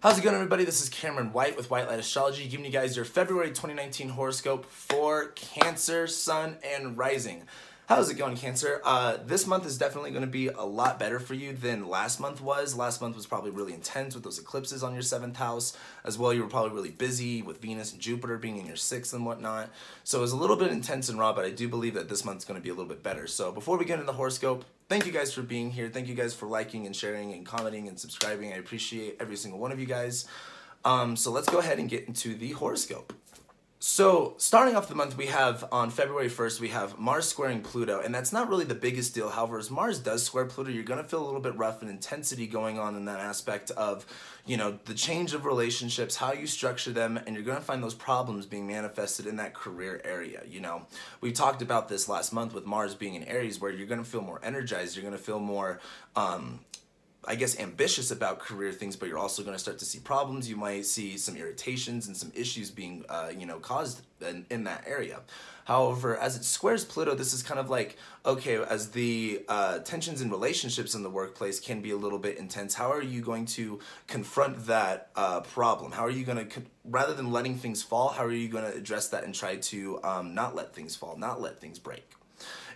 How's it going, everybody? This is Cameron White with White Light Astrology, giving you guys your February 2019 horoscope for Cancer, Sun, and Rising. How's it going, Cancer? This month is definitely going to be a lot better for you than last month was. Last month was probably really intense with those eclipses on your 7th house. As well, you were probably really busy with Venus and Jupiter being in your 6th and whatnot. So it was a little bit intense and raw, but I do believe that this month's going to be a little bit better. So before we get into the horoscope, thank you guys for being here. Thank you guys for liking and sharing and commenting and subscribing. I appreciate every single one of you guys. So let's go ahead and get into the horoscope. So starting off the month, we have on February 1st, we have Mars squaring Pluto, and that's not really the biggest deal. However, as Mars does square Pluto, you're going to feel a little bit rough and intensity going on in that aspect of, you know, the change of relationships, how you structure them, and you're going to find those problems being manifested in that career area. You know, we talked about this last month with Mars being in Aries, where you're going to feel more energized, you're going to feel more I guess ambitious about career things, but you're also going to start to see problems. You might see some irritations and some issues being, caused in that area. However, as it squares Pluto, this is kind of like, okay, as the tensions in relationships in the workplace can be a little bit intense, how are you going to confront that problem? How are you going to, rather than letting things fall, how are you going to address that and try to not let things fall, not let things break?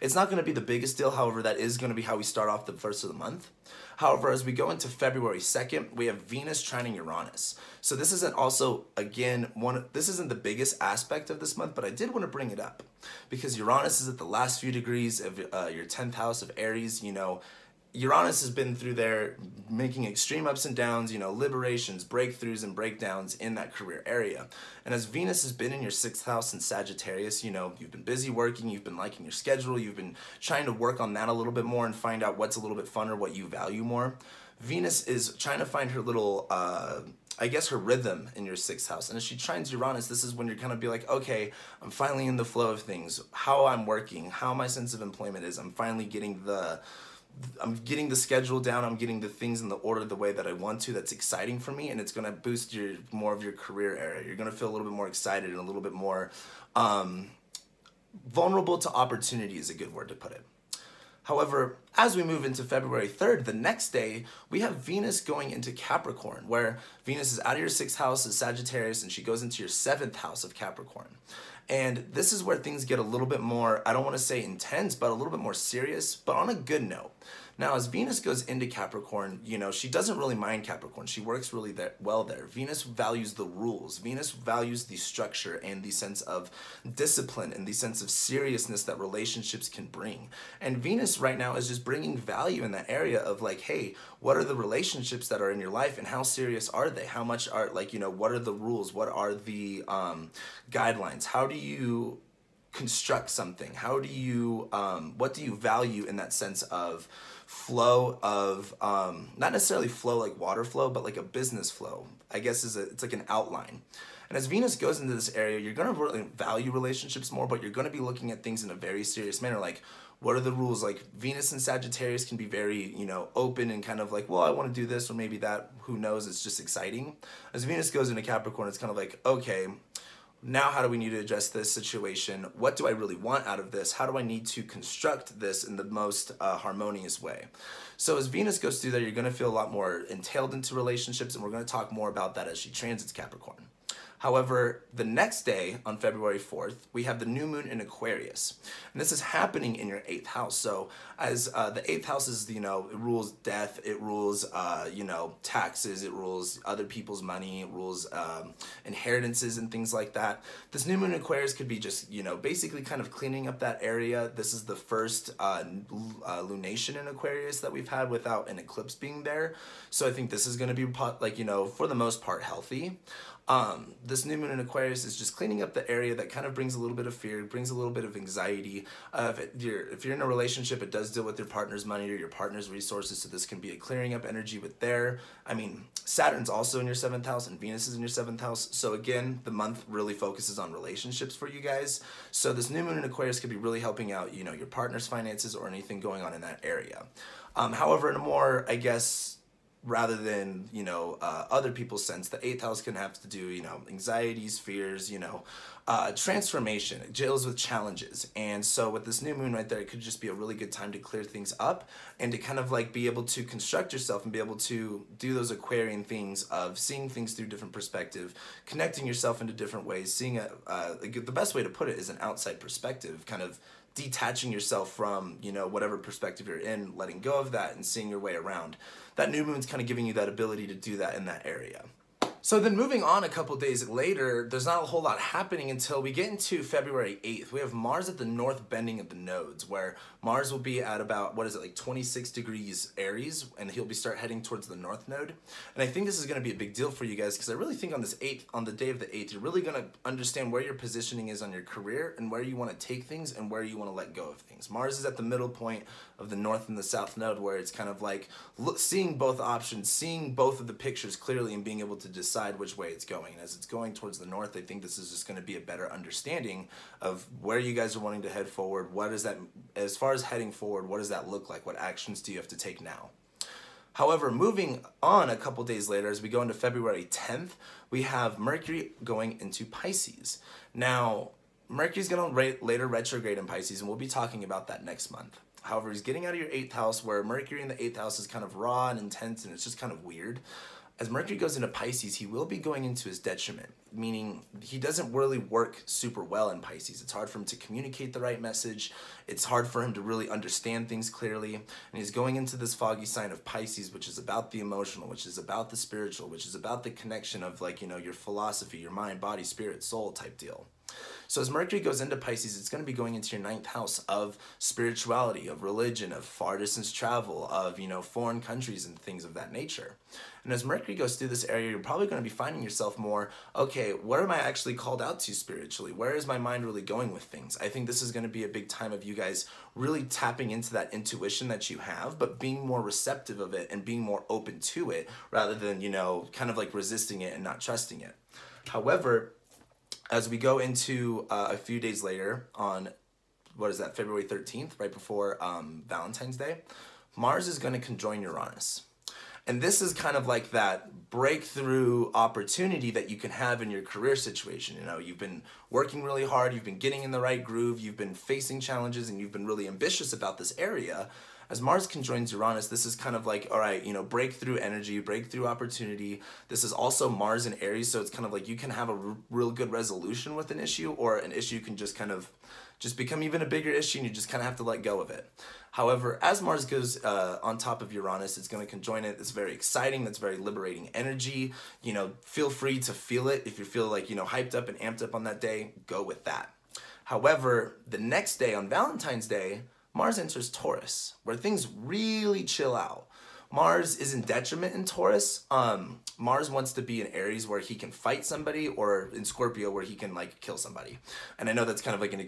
It's not going to be the biggest deal, however, that is going to be how we start off the first of the month. However, as we go into February 2nd, we have Venus trining Uranus. So this isn't also, again, this isn't the biggest aspect of this month, but I did want to bring it up because Uranus is at the last few degrees of your 10th house of Aries. You know, Uranus has been through there making extreme ups and downs, you know, liberations, breakthroughs, and breakdowns in that career area. And as Venus has been in your 6th house in Sagittarius, you know, you've been busy working, you've been liking your schedule, you've been trying to work on that a little bit more and find out what's a little bit funner, what you value more. Venus is trying to find her little, I guess, her rhythm in your 6th house. And as she trines Uranus, this is when you're kind of be like, okay, I'm finally in the flow of things, how I'm working, how my sense of employment is. I'm finally getting the schedule down, I'm getting the things in the order the way that I want to. That's exciting for me, and it's going to boost more of your career area. You're going to feel a little bit more excited and a little bit more vulnerable to opportunity is a good word to put it. However, as we move into February 3rd, the next day, we have Venus going into Capricorn, where Venus is out of your 6th house as Sagittarius, and she goes into your 7th house of Capricorn. And this is where things get a little bit more, I don't want to say intense, but a little bit more serious, but on a good note. Now, as Venus goes into Capricorn, you know, she doesn't really mind Capricorn. She works really well there. Venus values the rules. Venus values the structure and the sense of discipline and the sense of seriousness that relationships can bring. And Venus right now is just bringing value in that area of like, hey, what are the relationships that are in your life and how serious are they? How much are, like, you know, what are the rules? What are the guidelines? How do you construct something? How do you, what do you value in that sense of flow of, not necessarily flow like water flow, but like a business flow, I guess it's like an outline. And as Venus goes into this area, you're going to really value relationships more, but you're going to be looking at things in a very serious manner. Like, what are the rules? Like, Venus and Sagittarius can be very, you know, open and kind of like, well, I want to do this or maybe that, who knows, it's just exciting. As Venus goes into Capricorn, it's kind of like, okay, now how do we need to address this situation? What do I really want out of this? How do I need to construct this in the most harmonious way? So as Venus goes through there, you're going to feel a lot more entailed into relationships, and we're going to talk more about that as she transits Capricorn. However, the next day, on February 4th, we have the new moon in Aquarius. And this is happening in your 8th house. So as the 8th house is, you know, it rules death, it rules, taxes, it rules other people's money, it rules inheritances and things like that. This new moon in Aquarius could be just, you know, basically kind of cleaning up that area. This is the first lunation in Aquarius that we've had without an eclipse being there. So I think this is going to be, like, you know, for the most part, healthy. This new moon in Aquarius is just cleaning up the area that kind of brings a little bit of fear, brings a little bit of anxiety. If you're in a relationship, it does deal with your partner's money or your partner's resources, so this can be a clearing up energy with Saturn's also in your 7th house and Venus is in your 7th house. So again, the month really focuses on relationships for you guys. So this new moon in Aquarius could be really helping out, you know, your partner's finances or anything going on in that area. However, in a more, I guess, rather than, you know, other people's sense. The 8th house can have to do, you know, anxieties, fears, you know, transformation. It deals with challenges. And so with this new moon right there, it could just be a really good time to clear things up and to kind of like be able to construct yourself and be able to do those Aquarian things of seeing things through different perspective, connecting yourself into different ways, seeing the best way to put it is an outside perspective, kind of detaching yourself from, you know, whatever perspective you're in, letting go of that and seeing your way around. That new moon's kind of giving you that ability to do that in that area. So then moving on a couple days later, there's not a whole lot happening until we get into February 8th. We have Mars at the north bending of the nodes, where Mars will be at about, what is it, like 26 degrees Aries, and he'll be start heading towards the north node. And I think this is going to be a big deal for you guys, because I really think on this 8th, on the day of the 8th, you're really going to understand where your positioning is on your career and where you want to take things and where you want to let go of things. Mars is at the middle point of the north and the south node, where it's kind of like seeing both options, seeing both of the pictures clearly and being able to decide which way it's going. And as it's going towards the north, I think this is just going to be a better understanding of where you guys are wanting to head forward. What is that, as far as heading forward, what does that look like? What actions do you have to take now? However, moving on a couple days later, as we go into February 10th, we have Mercury going into Pisces. Now, Mercury's going to later retrograde in Pisces, and we'll be talking about that next month. However, he's getting out of your 8th house, where Mercury in the 8th house is kind of raw and intense, and it's just kind of weird. As Mercury goes into Pisces, he will be going into his detriment, meaning he doesn't really work super well in Pisces. It's hard for him to communicate the right message. It's hard for him to really understand things clearly. And he's going into this foggy sign of Pisces, which is about the emotional, which is about the spiritual, which is about the connection of, like, you know, your philosophy, your mind, body, spirit, soul type deal. So as Mercury goes into Pisces, it's going to be going into your 9th house of spirituality, of religion, of far distance travel, of, you know, foreign countries and things of that nature. And as Mercury goes through this area, you're probably going to be finding yourself more, okay, where am I actually called out to spiritually? Where is my mind really going with things? I think this is going to be a big time of you guys really tapping into that intuition that you have, but being more receptive of it and being more open to it rather than, you know, kind of like resisting it and not trusting it. However, as we go into a few days later on, what is that, February 13th, right before Valentine's Day, Mars is going to conjoin Uranus. And this is kind of like that breakthrough opportunity that you can have in your career situation. You know, you've been working really hard, you've been getting in the right groove, you've been facing challenges, and you've been really ambitious about this area. As Mars conjoins Uranus, this is kind of like, all right, you know, breakthrough energy, breakthrough opportunity. This is also Mars in Aries, so it's kind of like you can have a real good resolution with an issue, or an issue can just kind of become even a bigger issue and you just kind of have to let go of it. However, as Mars goes on top of Uranus, it's going to conjoin it. It's very exciting. That's very liberating energy. You know, feel free to feel it. If you feel like, you know, hyped up and amped up on that day, go with that. However, the next day on Valentine's Day, Mars enters Taurus, where things really chill out. Mars is in detriment in Taurus. Mars wants to be in Aries, where he can fight somebody, or in Scorpio, where he can, like, kill somebody. And I know that's kind of like an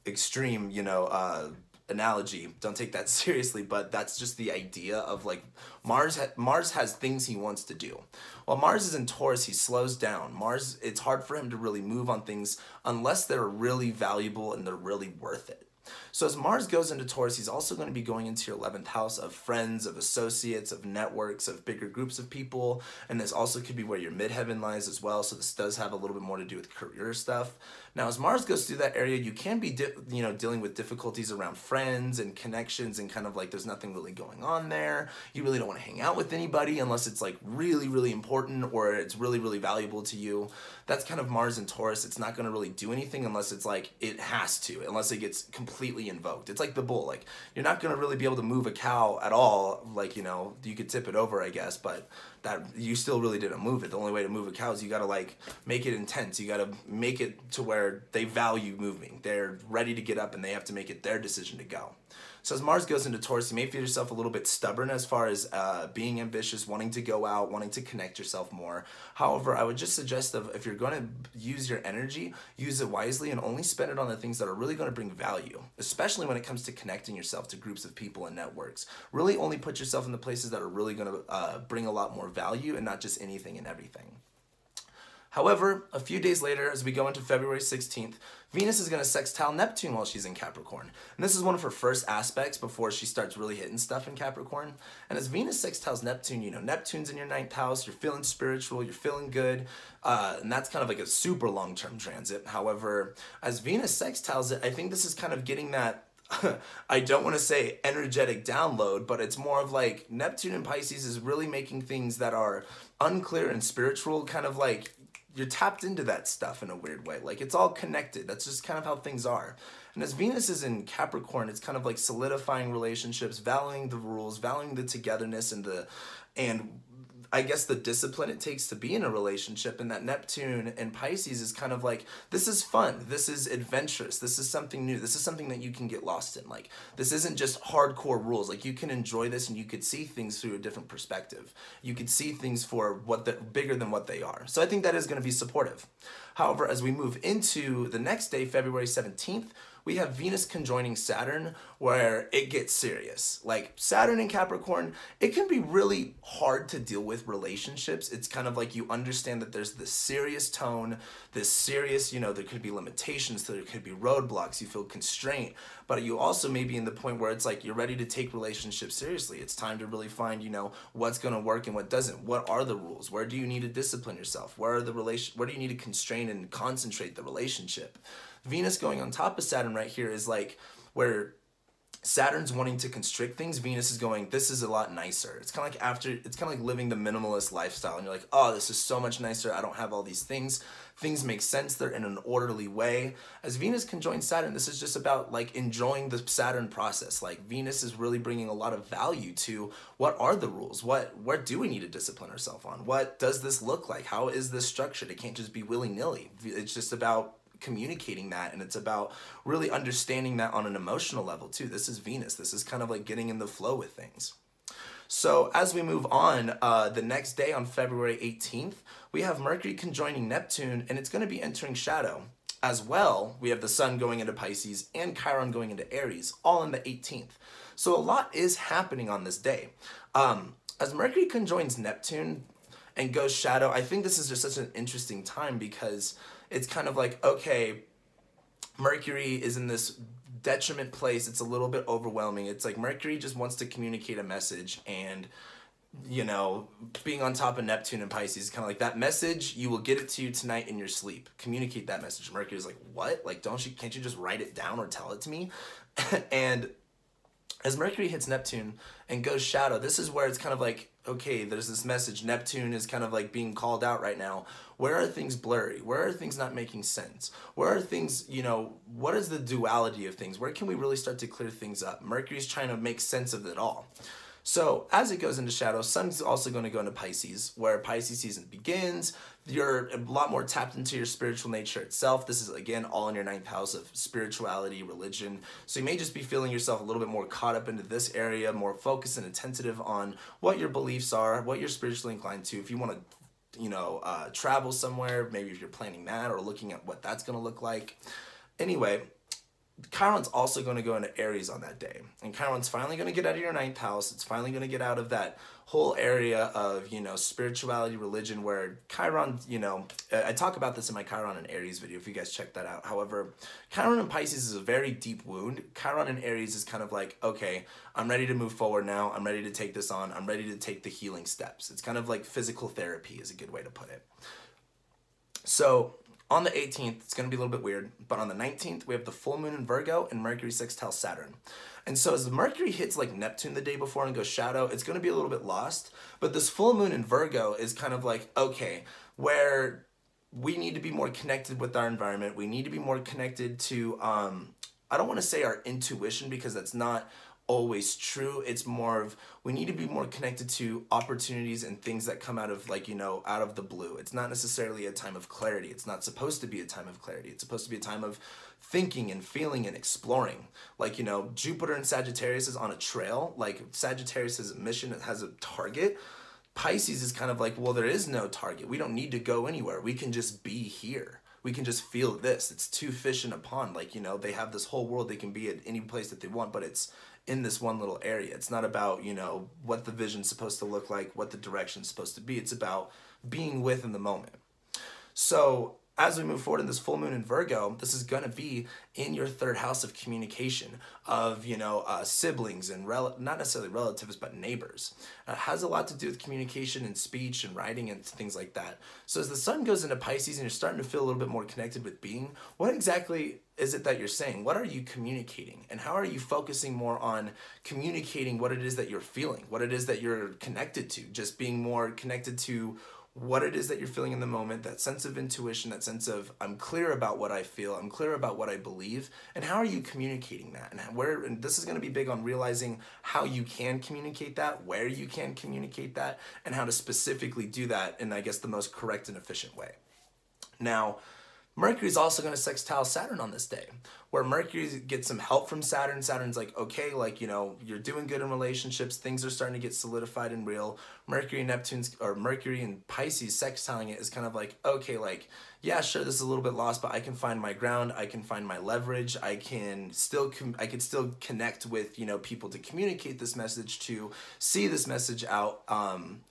extreme, you know, analogy. Don't take that seriously, but that's just the idea of, like, Mars has things he wants to do. While Mars is in Taurus, he slows down. Mars, it's hard for him to really move on things unless they're really valuable and they're really worth it. So as Mars goes into Taurus, he's also going to be going into your 11th house of friends, of associates, of networks, of bigger groups of people. And this also could be where your midheaven lies as well. So this does have a little bit more to do with career stuff. Now, as Mars goes through that area, you can be dealing with difficulties around friends and connections, and kind of like there's nothing really going on there. You really don't want to hang out with anybody unless it's like really, really important or it's really, really valuable to you. That's kind of Mars and Taurus. It's not going to really do anything unless it's like it has to, unless it gets completely invoked. It's like the bull. Like, you're not going to really be able to move a cow at all. Like, you know, you could tip it over, I guess, but that you still really didn't move it. The only way to move a cow is you got to, like, make it intense. You got to make it to where they value moving. They're ready to get up and they have to make it their decision to go. So as Mars goes into Taurus, you may feel yourself a little bit stubborn as far as being ambitious, wanting to go out, wanting to connect yourself more. However, I would just suggest if you're going to use your energy, use it wisely and only spend it on the things that are really going to bring value, especially when it comes to connecting yourself to groups of people and networks. Really only put yourself in the places that are really going to bring a lot more value and not just anything and everything. However, a few days later, as we go into February 16th, Venus is going to sextile Neptune while she's in Capricorn. And this is one of her first aspects before she starts really hitting stuff in Capricorn. And as Venus sextiles Neptune, you know, Neptune's in your 9th house, you're feeling spiritual, you're feeling good, and that's kind of like a super long-term transit. However, as Venus sextiles it, I think this is kind of getting that I don't want to say energetic download, but it's more of like Neptune and Pisces is really making things that are unclear and spiritual, kind of like you're tapped into that stuff in a weird way. Like it's all connected. That's just kind of how things are. And as Venus is in Capricorn, it's kind of like solidifying relationships, valuing the rules, valuing the togetherness and I guess the discipline it takes to be in a relationship. And that Neptune and Pisces is kind of like, this is fun, this is adventurous, this is something new, this is something that you can get lost in. Like this isn't just hardcore rules. Like you can enjoy this and you could see things through a different perspective. You could see things for bigger than what they are. So I think that is going to be supportive. However, as we move into the next day, February 17th, we have Venus conjoining Saturn, where it gets serious. Like Saturn in Capricorn, it can be really hard to deal with relationships. It's kind of like you understand that there's this serious tone, this serious, you know, there could be limitations, there could be roadblocks, you feel constraint, but you also may be in the point where it's like you're ready to take relationships seriously. It's time to really find, you know, what's going to work and what doesn't. What are the rules? Where do you need to discipline yourself? Where do you need to constrain and concentrate the relationship? Venus going on top of Saturn right here is like where Saturn's wanting to constrict things. Venus is going, this is a lot nicer. It's kind of like living the minimalist lifestyle. And you're like, oh, this is so much nicer. I don't have all these things. Things make sense. They're in an orderly way. As Venus conjoins Saturn, this is just about like enjoying the Saturn process. Like Venus is really bringing a lot of value to what are the rules? Where do we need to discipline ourselves on? What does this look like? How is this structured? It can't just be willy-nilly. It's just about communicating that, and it's about really understanding that on an emotional level too. This is Venus. This is kind of like getting in the flow with things. So as we move on, the next day on February 18th, we have Mercury conjoining Neptune, and it's going to be entering shadow. As well, we have the Sun going into Pisces and Chiron going into Aries, all on the 18th. So a lot is happening on this day. As Mercury conjoins Neptune and goes shadow, I think this is just such an interesting time because it's kind of like, okay, Mercury is in this detriment place. It's a little bit overwhelming. It's like Mercury just wants to communicate a message, and, you know, being on top of Neptune and Pisces is kind of like that message, you will get it to you tonight in your sleep. Communicate that message. Mercury's like, what? Like, can't you just write it down or tell it to me? And as Mercury hits Neptune and goes shadow, this is where it's kind of like, okay, there's this message. Neptune is kind of like being called out right now. Where are things blurry? Where are things not making sense? Where are things, you know, what is the duality of things? Where can we really start to clear things up? Mercury's trying to make sense of it all. So as it goes into shadow, Sun's also going to go into Pisces, where Pisces season begins. You're a lot more tapped into your spiritual nature itself. This is, again, all in your 9th house of spirituality, religion. So you may just be feeling yourself a little bit more caught up into this area, more focused and attentive on what your beliefs are, what you're spiritually inclined to. If you want to, you know, travel somewhere, maybe if you're planning that or looking at what that's going to look like. Anyway, Chiron's also going to go into Aries on that day. And Chiron's finally going to get out of your 9th house. It's finally going to get out of that whole area of, you know, spirituality, religion, where Chiron, you know, I talk about this in my Chiron and Aries video if you guys check that out. However, Chiron and Pisces is a very deep wound. Chiron and Aries is kind of like, okay, I'm ready to move forward now. I'm ready to take this on. I'm ready to take the healing steps. It's kind of like physical therapy is a good way to put it. So on the 18th, it's going to be a little bit weird, but on the 19th, we have the full moon in Virgo and Mercury sextile Saturn. And so as the Mercury hits like Neptune the day before and goes shadow, it's going to be a little bit lost. But this full moon in Virgo is kind of like, okay, where we need to be more connected with our environment. We need to be more connected to, I don't want to say our intuition because that's not always true. It's more of, we need to be more connected to opportunities and things that come out of, like, you know, out of the blue. It's not necessarily a time of clarity. It's not supposed to be a time of clarity. It's supposed to be a time of thinking and feeling and exploring. Like, you know, Jupiter and Sagittarius is on a trail. Like, Sagittarius has a mission, it has a target. Pisces is kind of like, well, there is no target. We don't need to go anywhere. We can just be here. We can just feel this. It's two fish in a pond. Like, you know, they have this whole world. They can be at any place that they want, but it's in this one little area. It's not about, you know, what the vision's supposed to look like, what the direction's supposed to be. It's about being within the moment. So as we move forward in this full moon in Virgo, this is going to be in your third house of communication, of, siblings and not necessarily relatives, but neighbors. It has a lot to do with communication and speech and writing and things like that. So as the sun goes into Pisces and you're starting to feel a little bit more connected with being, what exactly is it that you're saying? What are you communicating? And how are you focusing more on communicating what it is that you're feeling, what it is that you're connected to, just being more connected to what it is that you're feeling in the moment, that sense of intuition, that sense of I'm clear about what I feel, I'm clear about what I believe, and how are you communicating that? And this is going to be big on realizing how you can communicate that, where you can communicate that, and how to specifically do that in, I guess, the most correct and efficient way. Now, Mercury is also going to sextile Saturn on this day, where Mercury gets some help from Saturn. Saturn's like, okay, you're doing good in relationships. Things are starting to get solidified and real. Mercury and Pisces sextiling it is kind of like, okay, yeah, sure, this is a little bit lost, but I can find my ground. I can find my leverage. I can still connect with, people to communicate this message, to see this message out.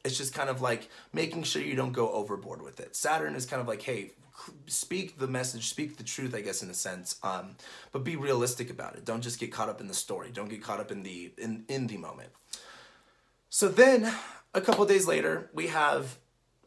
It's just kind of like making sure you don't go overboard with it. Saturn is kind of like, hey, speak the message, speak the truth, I guess, in a sense, but be realistic about it. Don't just get caught up in the story. Don't get caught up in the moment. So then a couple days later, we have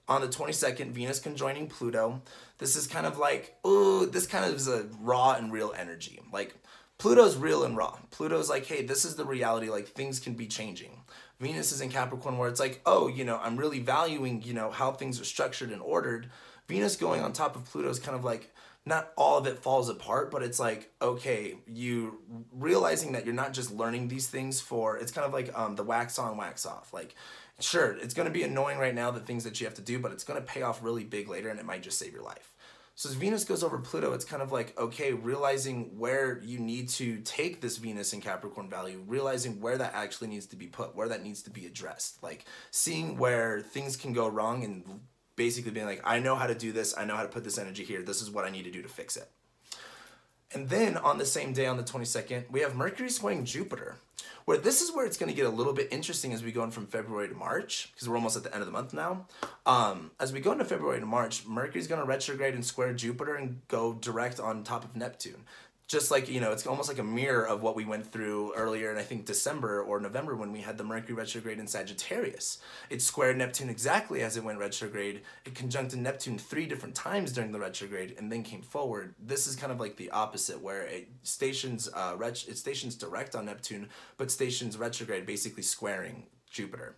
on the 22nd, Venus conjoining Pluto. This is kind of like, this kind of is a raw and real energy. Like, Pluto's real and raw. Pluto's like, hey, this is the reality, like things can be changing. Venus is in Capricorn where it's like, I'm really valuing, how things are structured and ordered. Venus going on top of Pluto is kind of like, not all of it falls apart, but it's like, okay, you realizing that you're not just learning these things it's kind of like the wax on, wax off. Like, sure, it's going to be annoying right now, the things that you have to do, but it's going to pay off really big later, and it might just save your life. So as Venus goes over Pluto, it's kind of like, okay, realizing where you need to take this Venus in Capricorn value, realizing where that actually needs to be put, where that needs to be addressed, like seeing where things can go wrong and basically being like, I know how to do this, I know how to put this energy here, this is what I need to do to fix it. And then on the same day, on the 22nd, we have Mercury squaring Jupiter, where this is where it's going to get a little bit interesting as we go in from February to March, because we're almost at the end of the month now. As we go into February to March, Mercury's going to retrograde and square Jupiter and go direct on top of Neptune. Just like, it's almost like a mirror of what we went through earlier in, I think, December or November when we had the Mercury retrograde in Sagittarius. It squared Neptune exactly as it went retrograde. It conjuncted Neptune 3 different times during the retrograde and then came forward. This is kind of like the opposite, where it stations direct on Neptune, but stations retrograde, basically squaring Jupiter.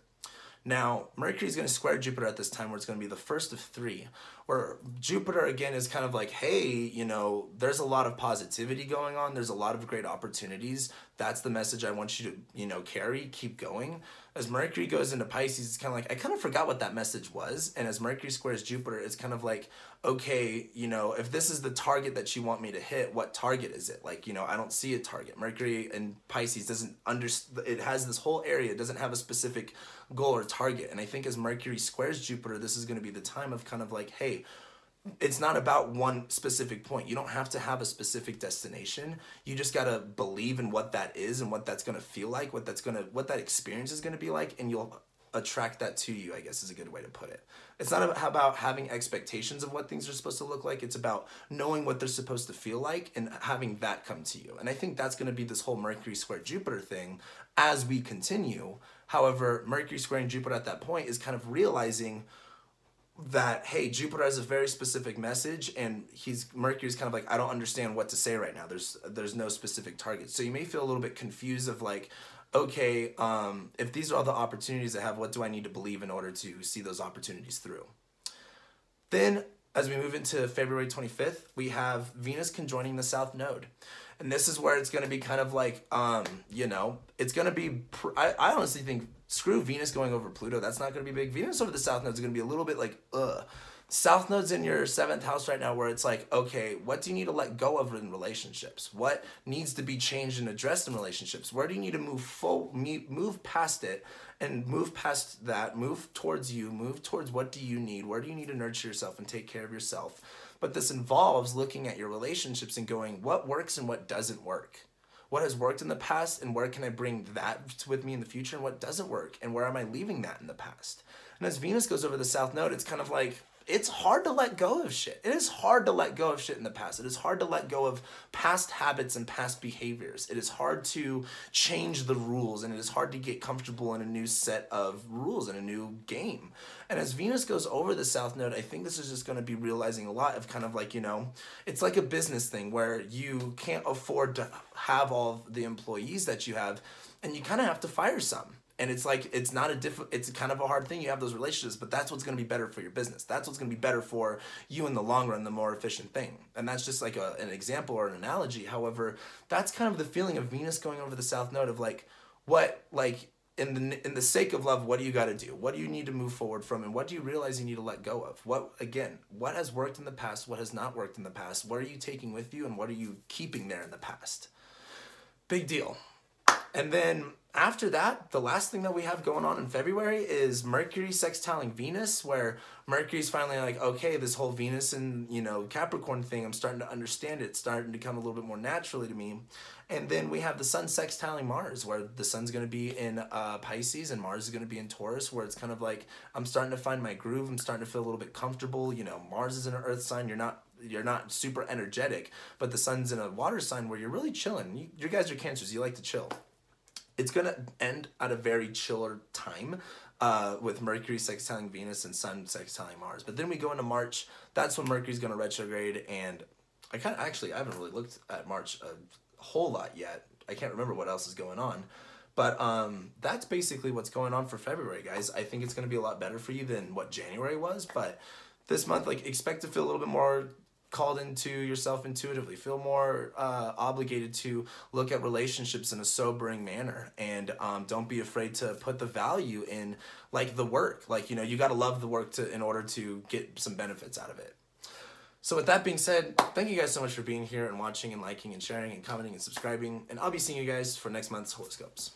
Now, Mercury is going to square Jupiter at this time, where it's going to be the first of 3, where Jupiter, again, is kind of like, hey, there's a lot of positivity going on. There's a lot of great opportunities. That's the message I want you to, carry. Keep going. As Mercury goes into Pisces, it's kind of like, I kind of forgot what that message was. And as Mercury squares Jupiter, it's kind of like, okay, if this is the target that you want me to hit, what target is it? Like, I don't see a target. Mercury and Pisces it has this whole area, it doesn't have a specific goal or target. And I think as Mercury squares Jupiter, this is going to be the time of kind of like, hey, it's not about one specific point. You don't have to have a specific destination. You just got to believe in what that is and what that's going to feel like, what that experience is going to be like, and you'll attract that to you, I guess is a good way to put it. It's not about having expectations of what things are supposed to look like. It's about knowing what they're supposed to feel like and having that come to you. And I think that's going to be this whole Mercury square Jupiter thing as we continue. However, Mercury squaring Jupiter at that point is kind of realizing that, hey, Jupiter has a very specific message, and Mercury's kind of like, I don't understand what to say right now. There's no specific target. So you may feel a little bit confused of like, okay, if these are all the opportunities I have, what do I need to believe in order to see those opportunities through? Then, as we move into February 25th, we have Venus conjoining the South Node. And this is where it's going to be kind of like, it's going to be, I honestly think, screw Venus going over Pluto. That's not going to be big. Venus over the South Node is going to be a little bit like, South Node's in your 7th house right now, where it's like, okay, what do you need to let go of in relationships? What needs to be changed and addressed in relationships? Where do you need to move past it and move past that, move towards you, move towards what do you need? Where do you need to nurture yourself and take care of yourself? But this involves looking at your relationships and going, what works and what doesn't work? What has worked in the past, and where can I bring that with me in the future, and what doesn't work, and where am I leaving that in the past? And as Venus goes over the South Node, it's kind of like, it's hard to let go of shit. It is hard to let go of shit in the past. It is hard to let go of past habits and past behaviors. It is hard to change the rules, and it is hard to get comfortable in a new set of rules in a new game. And as Venus goes over the South Node, I think this is just going to be realizing a lot of kind of like, you know, it's like a business thing where you can't afford to have all the employees that you have, and you kind of have to fire some. And it's like, it's not it's kind of a hard thing. You have those relationships, but that's what's going to be better for your business. That's what's going to be better for you in the long run, the more efficient thing. And that's just like an example or an analogy. However, that's kind of the feeling of Venus going over the South Node of like, what, like, in the sake of love, what do you got to do? What do you need to move forward from? And what do you realize you need to let go of? What, again, what has worked in the past? What has not worked in the past? What are you taking with you? And what are you keeping there in the past? Big deal. And then after that, the last thing that we have going on in February is Mercury sextiling Venus, where Mercury's finally like, okay, this whole Venus and, you know, Capricorn thing, I'm starting to understand it. It's starting to come a little bit more naturally to me. And then we have the Sun sextiling Mars, where the Sun's going to be in Pisces and Mars is going to be in Taurus, where it's kind of like, I'm starting to find my groove. I'm starting to feel a little bit comfortable. You know, Mars is in an earth sign. You're not super energetic, but the Sun's in a water sign where you're really chilling. You guys are Cancers. You like to chill. It's going to end at a very chiller time with Mercury sextiling Venus and Sun sextiling Mars. But then we go into March. That's when Mercury's going to retrograde. And I haven't really looked at March a whole lot yet. I can't remember what else is going on. But that's basically what's going on for February, guys. I think it's going to be a lot better for you than what January was. But this month, like, expect to feel a little bit more called into yourself intuitively, feel more obligated to look at relationships in a sobering manner, and don't be afraid to put the value in, like, the work. Like, you know, you got to love the work in order to get some benefits out of it. So with that being said, thank you guys so much for being here and watching and liking and sharing and commenting and subscribing, and I'll be seeing you guys for next month's horoscopes.